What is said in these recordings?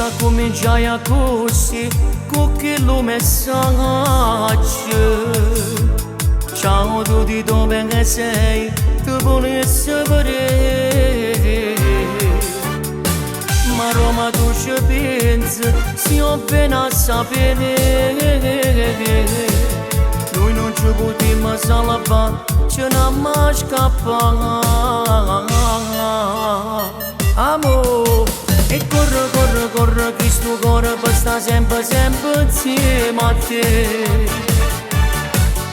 Sa cominciai così con quello messaggio. Ciao tu di dove sei, ti volessi vedere. Ma Roma tu ci pensi, si ho appena a sapere. Noi non ci potremmo salvare, ce n'ha mai scappato. Amore, e corre, corre, corre, che sto cuore per sta sempre, sempre insieme a te.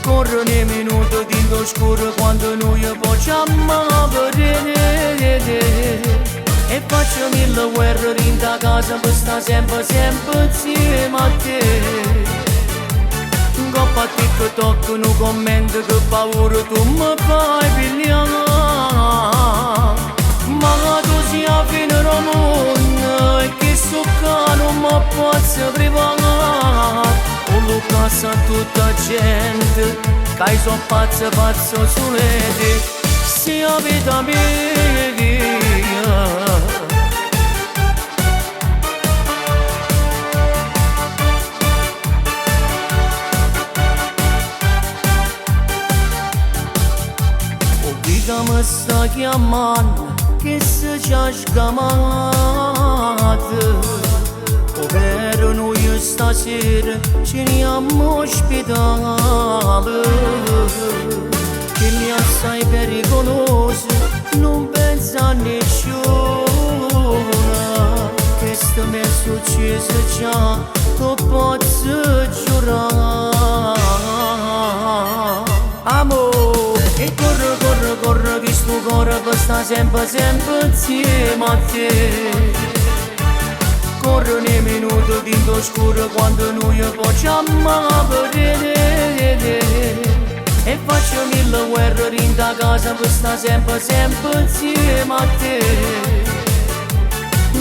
Corre nei minuti dentro scuro quando noi possiamo vedere. E faccio mille guerre in ta casa per sta sempre, sempre insieme a te. Coppa TikTok, non commento che paura tu mi fai pigliare. Ma tu sia a fine mondo e che so che non mi posso privare. O lo casa tutta gente che so pazzo, pazzo sulle te. Sia vita mia. Mi sta chiamando che se ci ha scamato. Ovvero noi stasera ci andiamo ospitale. Che mi assai pericoloso, non pensa a nessuno. Che sto mi è successo già, lo posso giurare. Amore, e corre, corre, corre, che sto cuore per sta sempre, sempre insieme a te. Corre nei minuti dentro scuro quando noi possiamo vedere. E faccio mille guerre in ta casa per sta sempre, sempre insieme a te.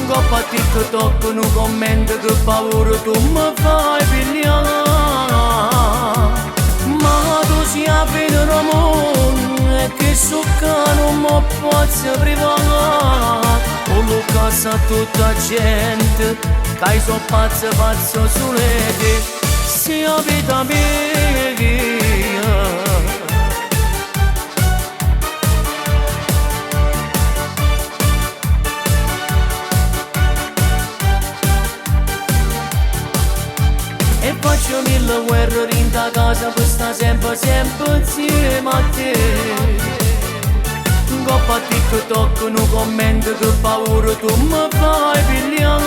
Coppa TikTok, non commento che paura tu mi fai pigliare. Ma tu sia a fine mondo e che so che non mi posso privare. O lo casa tutta gente che so pazzo, pazzo sulle te. Sia vita mia. E faccio mille guerre in ta casa per sta sempre, sempre insieme a te. Coppa TikTok, non commento che paura tu mi fai pigliare.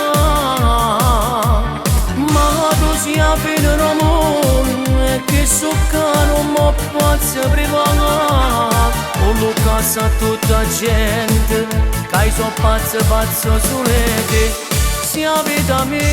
Ma tu sia a fine mondo e che so che non mi posso privare. O lo casa tutta gente che so pazzo, pazzo sulle te. Sia vita mia.